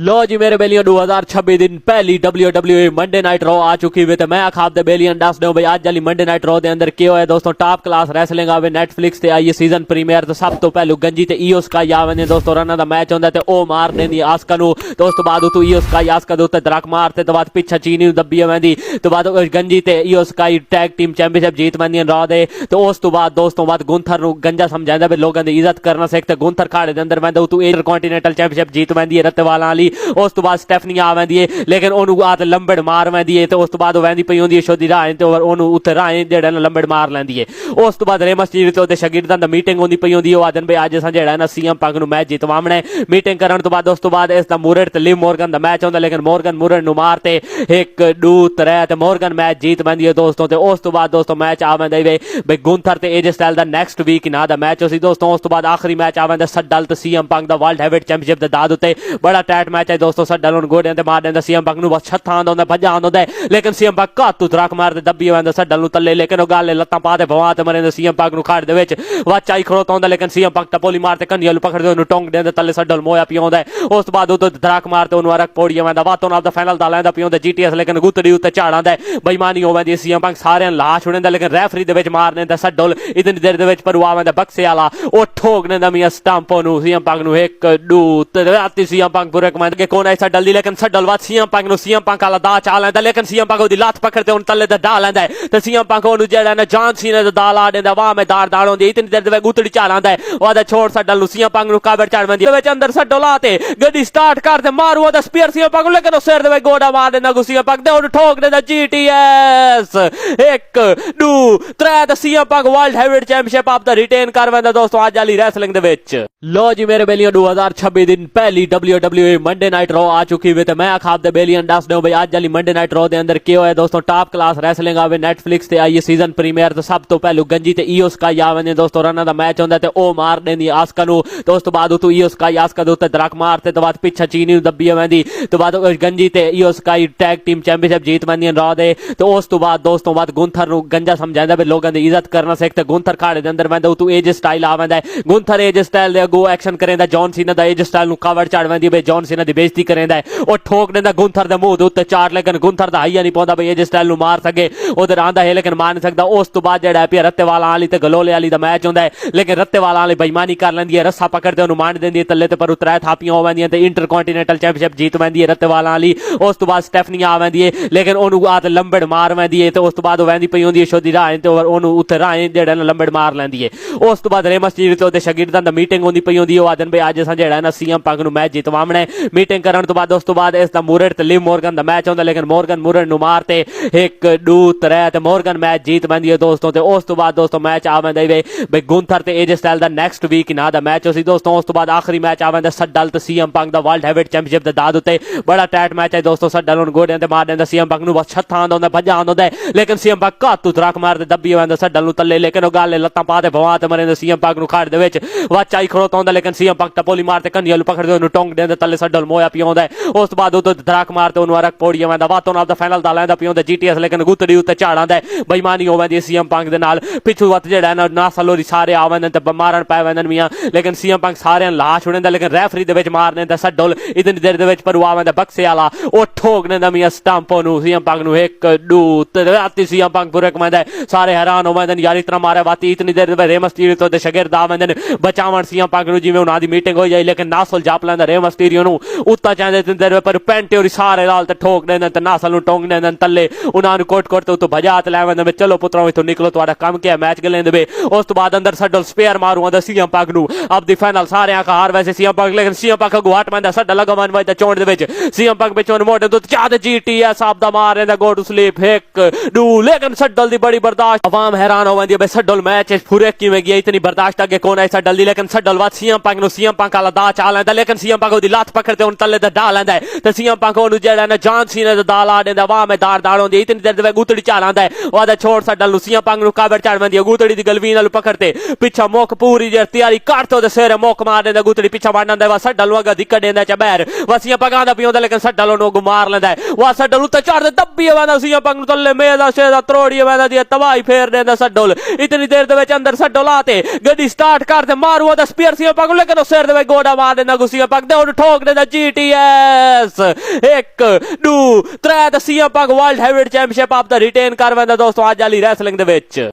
लो जी मेरे बेलियन 2026 दिन पहली WWE मंडे नाइट रॉ आ चुकी हुई। मैं आखाब दे बेलियन दस दो भाई अज वाली मंडे नाइट रॉ दे अंदर क्या होया दोस्तों। टॉप क्लास रेसलिंग आवे नेटफ्लिक्स ते आई सीजन प्रीमियर। तो सब तो पहलू गंजी ते ईओ स्काई आवे दोस्तों रन दा मैच होंदा ते ओ मार देंदी आस्का नु। तो उस तो बाद तू ईओ स्काई आस्का दे उत्ते धड़क मारते तो बाद पिछा चीनी नु दब्बी आवेंदी। तो बाद गंजी ते Iyo Sky tag team championship जीत वंदियां रॉ दे। तो उस तो बाद दोस्तों बाद गुंथर नु गंजा समझांदा भी लोगों दी इज्जत करना सीख ते गुंथर खाड़े दे अंदर वंदा तू इंटरकॉन्टिनेंटल चैंपियनशिप जीत वंदी है रत्ते वाला वाली। उस तो बाद स्टेफनी आ वंदी है लेकिन ओनू आत लंबड़ मार वंदी है। तो उस तो बाद वंदी पई होंदी है शोदी राय ते ओनू उत्ते राय जेड़ा ना लंबड़ मार लैंदी है। उस तो बाद रेमस चीर ते ओदे शागिर्दां दा मीटिंग होंदी पई होंदी है। ओ आदन भाई अज असां जेड़ा ना सीएम पंग नु मैच जितवावना है। मीटिंग करन तो बाद उस तो बाद इस दा मुरड ते लिव मॉर्गन दा मैच होंदा लेकिन मॉर्गन मुरड नु मारते 1 2 3 ते मॉर्गन मैच जीत वंदी है दोस्तों। ते उस तो बाद दोस्तों मैच आ वंदा है भाई गुंथर ते एजे स्टाइल दा नेक्स्ट वीक ना दा मैच होसी दोस्तों। उस तो बाद आखिरी मैच आ वंदा सड्डल ते सीएम पंग दा वर्ल्ड हेवीवेट चैंपियनशिप दे दाद उत्ते बड़ा टाइट मैच है दोस्तों। सड्डल हुन गोडियां ते मार देंदा सीएम पंग नु बस छत्था आंदा हुंदा भज्जा आंदा है लेकिन सीएम पंग कातू धड़क मार दे दब्बी वंदा सड्डल नु तल्ले। लेकिन ओ गल लत्तां पा ते भवा ते मरे सीएम पंग नु खाड़ दे विच वाचाई खड़ोता हुंदा लेकिन सीएम पंग टपोली मार ते कन्नी पकड़ दे ओनू टोंग देंदा तल्ले सड्डल मोया पियोंदा है। उस तो बाद उतो धड़क मार ते ओनू अरक पौड़ी वंदा वातों नाल दा फाइनल दा लैंदा पियोंदा जीटीएस लेकिन गुतड़ी उत्ते झाड़ आंदा है। बेईमानी हो वंदी सीएम पंग सारे लाश छुड़ेंदा लेकिन रेफरी दे विच मार देंदा सड्डल इतनी देर दे विच पर आ वंदा बक्से वाला ओ ठोक देंदा मियां स्टंप ओनू सीएम पंग नु 1 2 3 आती सीएम पंग पूरे कमांड के कोन ऐसा डल्दी लेकिन सड्डल वात सीएम पंग नु सीएम पंग वाला दा चा लैंदा लेकिन सीएम पंग ओदी लात पकड़ते ओन तल्ले दा डा लैंदा है। ते सीएम पंग ओनू जेड़ा ना जान सीने दा दा ला देंदा वाह में दार दाड़ होंदी इतनी देर दे गुतड़ी चा लांदा है। ओदा छोड़ सड्डल नु सीएम पंग नु काबर चढ़ वंदी विच अंदर सड्डो लाते गड्डी स्टार्ट कर ते मारू ओदा स्पीयर सीएम पंग लेकिन ओ सिर दे गोड़ा मार देंदा सीएम पंग दे ओनू ठोक देंदा जीटीएस 1 2 3 ते सीएम पंग वर्ल्ड हेवीवेट चैंपियनशिप आप दा रिटेन कर वंदा दोस्तों आज वाली रेसलिंग दे विच। लो जी मेरे बेलियन 2026 दिन पहली WWE मंडे नाइट रॉ आ चुकी हुई। मैं आखाब दे बेलियन दस दो भाई अज वाली मंडे नाइट रॉ दे अंदर क्या होया दोस्तों। टॉप क्लास रेसलिंग आवे नेटफ्लिक्स ते आई सीजन प्रीमियर। तो सब तो पहलू गंजी ते ईओ स्काई आवे दोस्तों रन दा मैच होंदा ते ओ मार देंदी आस्का नु। तो उस तो बाद तू ईओ स्काई आस्का दे उत्ते धड़क मारते तो बाद पिछा चीनी नु दब्बी आवेंदी। तो बाद गंजी ते Iyo Sky tag team championship जीत वंदियां रॉ दे। तो उस तो बाद दोस्तों बाद गुंथर नु गंजा समझांदा भी लोगों दी इज्जत करना सीख ते गुंथर खाड़े दे अंदर वंदा तू एज स्टाइल आवेंदा है। गुंथर एज स्टाइल दे गो एक्शन करेंदा जॉन सीना दा एज स्टाइल नु कवर चढ़ वंदी बे जॉन सीना दी बेइज्जती करेंदा है। ओ ठोक देंदा गुंथर दे मुंह दे उत्ते चार लेकिन गुंथर दा हाइया नहीं पाउंदा बे एज स्टाइल नु मार सके उधर आंदा है लेकिन मार नहीं सकदा। उस तो बाद जेड़ा है रत्ते वाला वाली ते गलोले वाली दा मैच होंदा है लेकिन रत्ते वाला वाली बेईमानी कर लैंदी है रस्सा पकड़ते ओनू मार देंदी है तल्ले ते पर उतरा थापियां हो वंदियां ते इंटरकॉन्टिनेंटल चैंपियनशिप जीत वंदी है रत्ते वाला वाली। उस तो बाद स्टेफनी आ वंदी है लेकिन ओनू आत लंबड़ मार वंदी है। तो उस तो बाद वंदी पई होंदी है शोदी राय ते ओनू उत्ते राय जेड़ा ना लंबड़ मार लैंदी है। उस तो बाद रेमस चीर ते ओदे शागिर्दां दा मीटिंग होंदी पई होंदी है। ओ आदन भाई अज असां जेड़ा ना सीएम पंग नु मैच जितवावना है। मीटिंग करन तो बाद उस तो बाद इस दा मुरड ते लिव मॉर्गन दा मैच होंदा लेकिन मॉर्गन मुरड नु मारते 1 2 3 ते मॉर्गन मैच जीत वंदी है दोस्तों। ते उस तो बाद दोस्तों मैच आ वंदा है भाई गुंथर ते एजे स्टाइल दा नेक्स्ट वीक ना दा मैच होसी दोस्तों। उस तो बाद आखिरी मैच आ वंदा सड्डल ते सीएम पंग दा वर्ल्ड हेवीवेट चैंपियनशिप दे दाद उत्ते बड़ा टाइट मैच है दोस्तों। सड्डल हुन गोडियां ते मार देंदा सीएम पंग नु बस छत्था आंदा हुंदा भज्जा आंदा है लेकिन सीएम पंग कातू धड़क मार दे दब्बी वंदा सड्डल नु तल्ले। लेकिन ओ गल लत्तां पा ते भवा ते मरे सीएम पंग नु खाड़ दे विच वाचाई खड़ोता हुंदा लेकिन सीएम पंग टपोली मार ते कन्नी पकड़ दे ओनू टोंग देंदा तल्ले सड्डल मोया पियोंदा है। उस तो बाद उतो धड़क मार ते ओनू अरक पौड़ी वंदा वातों नाल दा फाइनल दा लैंदा पियोंदा जीटीएस लेकिन गुतड़ी उत्ते झाड़ आंदा है। बेईमानी हो वंदी सीएम पंग दे नाल पिछू वत जेड़ा ना नासलोरी सारे आ वंदे ते मारन पै वंदन मियां लेकिन सीएम पंग सारे लाश छुड़ेंदा लेकिन रेफरी दे विच मार देंदा सड्डल इतनी देर दे विच पर आ वंदा बक्से वाला ओ ठोक देंदा मियां स्टंप ओनू सीएम पंग नु 1 2 3 आती सीएम पंग पूरे कमांदा सारे हैरान हो वंदन यार इतना मारे वाती इतनी देर दे रेमस टीरी तो दे शागिर्द आ वंदन बचावन सीएम पंग नु जिवें उना दी मीटिंग हो जाई लेकिन नासल जाप लैंदा रेमस टीरी नु उत्ता चांदे इतनी देर पर पेंटे और सारे लाल ते ठोक देंदा ते नासल नु टोंग देंदा तल्ले उना नु कोट कोट तो भजा ते ले वंदे चलो पुत्रों इथों निकलो तुहाडा काम क्या मैच गलेंदे वे। उस तो बाद अंदर सड्डल स्पेयर मारू आंदा सीएम पंग नु अब दी फाइनल सारे का हार वैसे सीएम पंग लेकिन सीएम पंग को हट वंदा सड्डल लगा मन वजदा चोंड दे विच सीएम पंग पिछों मोटे तो चाद जीटीएस आप दा मार देंदा गो टू स्लीप 1 2 लेकिन सड्डल दी बड़ी बर्दाश्त अवाम हैरान हो वंदी बे सड्डल मैच पूरे किवें गया इतनी बर्दाश्त अगे कौन है सड्डल दी लेकिन सड्डल वात सीएम पंग नु सीएम पंग वाला दा चा लैंदा लेकिन सीएम पंग ओदी लात पकड़ते ओन तल्ले दा डा लैंदा है। ते सीएम पंग ओनू जेड़ा ना जान सीने दा दा ला देंदा वाह में दार दाड़ होंदी इतनी देर दे गुतड़ी चा लांदा है। ओदा छोड़ सड्डल नु सीएम पंग नु काबर चढ़ वंदी गुतड़ी दी गलवी नाल पकड़ते पिछा मोक पूरी जे तैयारी करते ओदे सिर मोक मार देंदा गुतड़ी पिछा वांडा वा सड्डल नु अगा दिक्कत देंदा चा बैर वा सीएम पंग आंदा पियोंदा लेकिन सड्डल ओनू मार लैंदा है। वा सड्डल उत्ते चढ़ दे दब्बी वंदा सीएम पंग नु तल्ले मेदा सेदा त्रोड़ी वंदा दी तबाही फेर देंदा सड्डल इतनी देर दे विच अंदर सड्डल आते गड्डी स्टार्ट कर ते मारू ओदा स्पीयर सीएम पंग लेकिन ओ सिर दे गोड़ा मार देंदा सीएम पंग दे ओनू ठोक देंदा GTS 1 2 3 ਤੇ CM Punk world heavyweight championship ਆਪ ਦਾ ਰਿਟੇਨ ਕਰ ਵੈਂਦਾ ਦੋਸਤੋ ਅੱਜ ਵਾਲੀ ਰੈਸਲਿੰਗ ਦੇ ਵਿੱਚ।